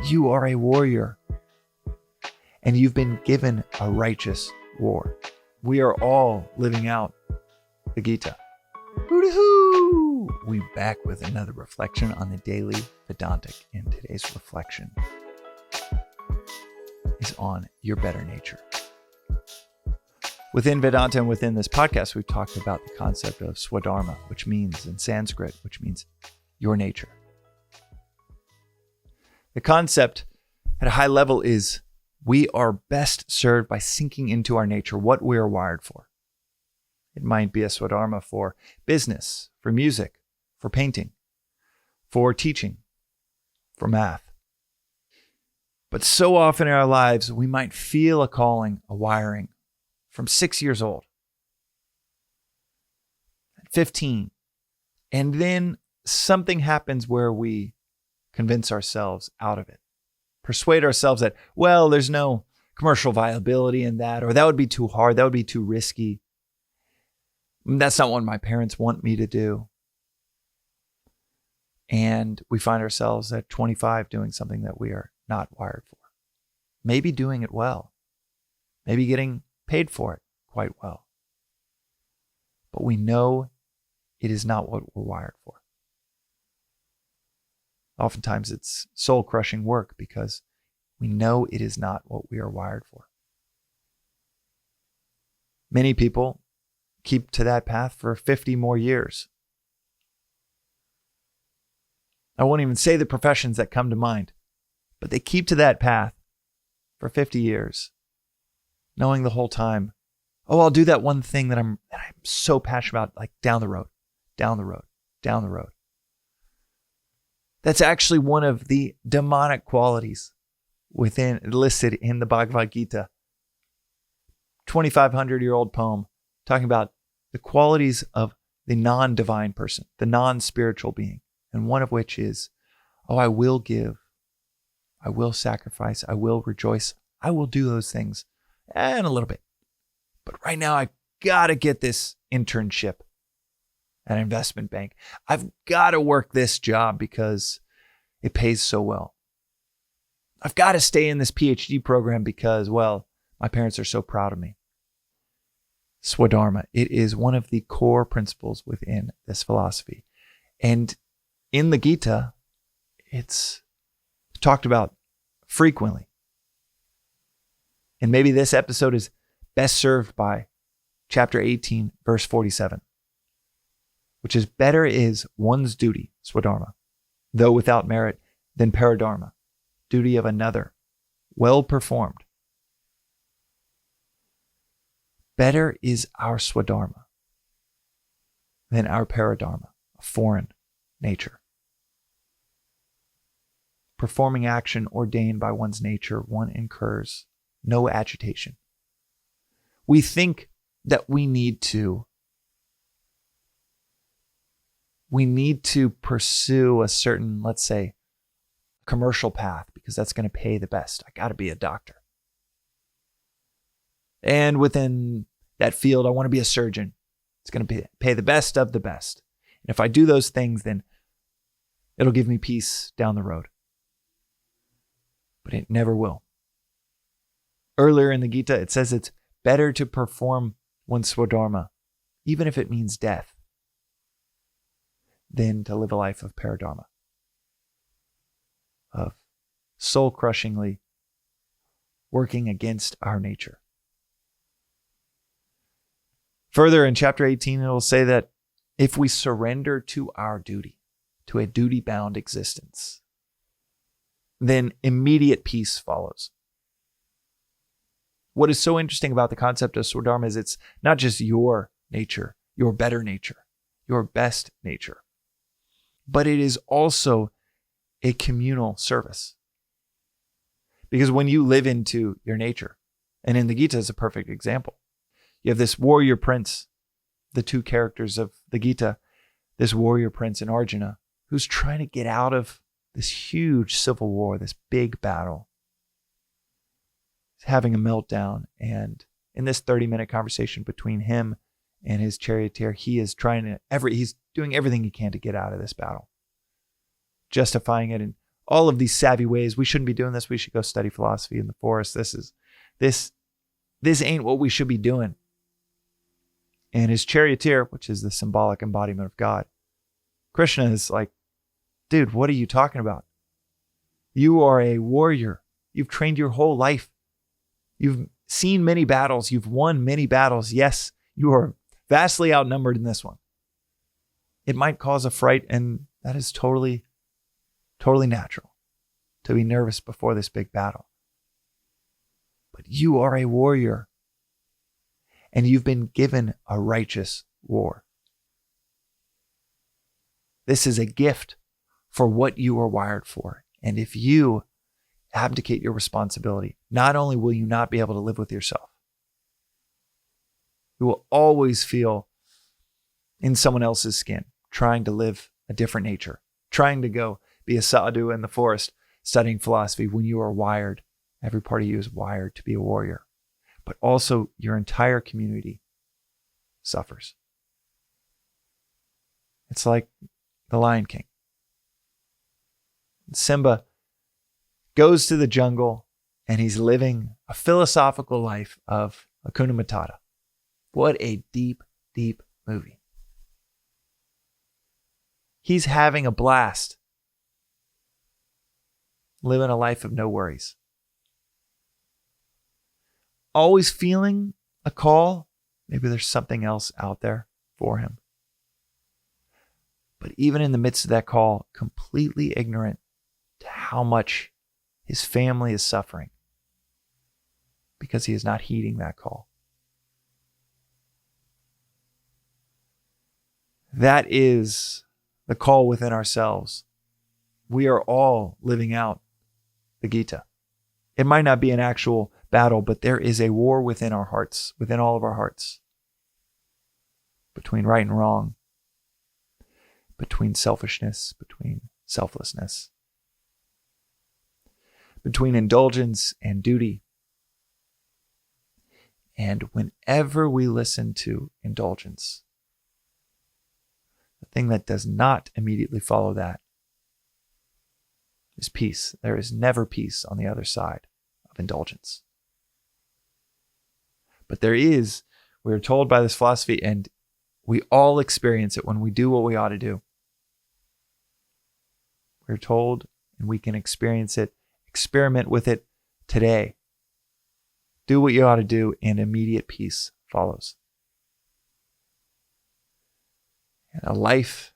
You are a warrior, and you've been given a righteous war. We are all living out the Gita. Hoo-hoo! We back with another reflection on the daily Vedantic, and today's reflection is on your better nature. Within Vedanta and within this podcast, we've talked about the concept of Swadharma, which means in Sanskrit, which means your nature. The concept at a high level is we are best served by sinking into our nature, what we are wired for. It might be a Swadharma for business, for music, for painting, for teaching, for math. But so often in our lives, we might feel a calling, a wiring from 6 years old, at 15, and then something happens where we convince ourselves out of it, persuade ourselves that, well, there's no commercial viability in that, or that would be too hard, that would be too risky. That's not what my parents want me to do. And we find ourselves at 25 doing something that we are not wired for. Maybe doing it well. Maybe getting paid for it quite well. But we know it is not what we're wired for. Oftentimes it's soul-crushing work because we know it is not what we are wired for. Many people keep to that path for 50 more years. I won't even say the professions that come to mind, but they keep to that path for 50 years, knowing the whole time, oh, I'll do that one thing that I'm so passionate about, like down the road, down the road, down the road. That's actually one of the demonic qualities listed in the Bhagavad Gita, 2,500-year-old poem, talking about the qualities of the non-divine person, the non-spiritual being, and one of which is, oh, I will give, I will sacrifice, I will rejoice, I will do those things in a little bit. But right now, I got to get this internship at an investment bank. I've got to work this job because it pays so well. I've got to stay in this PhD program because, well, my parents are so proud of me. Swadharma, it is one of the core principles within this philosophy. And in the Gita, it's talked about frequently. And maybe this episode is best served by chapter 18, verse 47. Which is, better is one's duty, Swadharma, though without merit, than paradharma, duty of another, well performed. Better is our Swadharma than our paradharma, a foreign nature. Performing action ordained by one's nature, one incurs no agitation. We think that we need to pursue a certain, let's say, commercial path because that's going to pay the best. I got to be a doctor. And within that field, I want to be a surgeon. It's going to pay the best of the best. And if I do those things, then it'll give me peace down the road. But it never will. Earlier in the Gita, it says it's better to perform one's Swadharma, even if it means death, than to live a life of paradharma, of soul-crushingly working against our nature. Further in chapter 18, it will say that if we surrender to our duty, to a duty-bound existence, then immediate peace follows. What is so interesting about the concept of Swadharma is it's not just your nature, your better nature, your best nature, but it is also a communal service. Because when you live into your nature, and in the Gita is a perfect example, you have this warrior prince, the two characters of the Gita, this warrior prince and Arjuna, who's trying to get out of this huge civil war, this big battle. He's having a meltdown, and in this 30-minute conversation between him and his charioteer, he's doing everything he can to get out of this battle, justifying it in, all of these savvy ways. We shouldn't be doing this. We should go study philosophy in the forest. This ain't what we should be doing. And his charioteer, which is the symbolic embodiment of God, Krishna is like, dude, what are you talking about? You are a warrior. You've trained your whole life. You've seen many battles. You've won many battles. Yes, you are vastly outnumbered in this one. It might cause a fright, and that is totally natural to be nervous before this big battle. But you are a warrior, and you've been given a righteous war. This is a gift for what you are wired for. And if you abdicate your responsibility, not only will you not be able to live with yourself, you will always feel in someone else's skin, trying to live a different nature, trying to go be a sadhu in the forest, studying philosophy when you are wired. Every part of you is wired to be a warrior, but also your entire community suffers. It's like the Lion King. Simba goes to the jungle and he's living a philosophical life of Hakuna Matata. What a deep, deep movie. He's having a blast, living a life of no worries. Always feeling a call. Maybe there's something else out there for him. But even in the midst of that call, completely ignorant to how much his family is suffering because he is not heeding that call. That is the call within ourselves. We are all living out the Gita. It might not be an actual battle, but there is a war within our hearts, within all of our hearts, between right and wrong, between selfishness, between selflessness, between indulgence and duty. And whenever we listen to indulgence, the thing that does not immediately follow that is peace. There is never peace on the other side of indulgence. But there is, we're told by this philosophy, and we all experience it when we do what we ought to do. We're told, and we can experience it, experiment with it today. Do what you ought to do, and immediate peace follows. And a life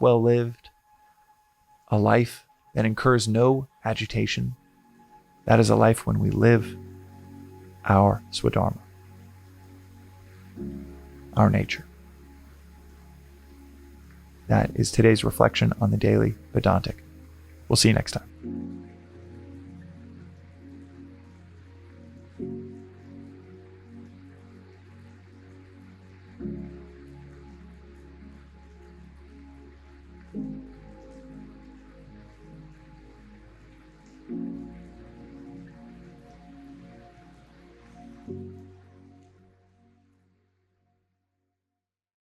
well lived, a life that incurs no agitation, that is a life when we live our Swadharma, our nature. That is today's reflection on the Daily Vedantic. We'll see you next time.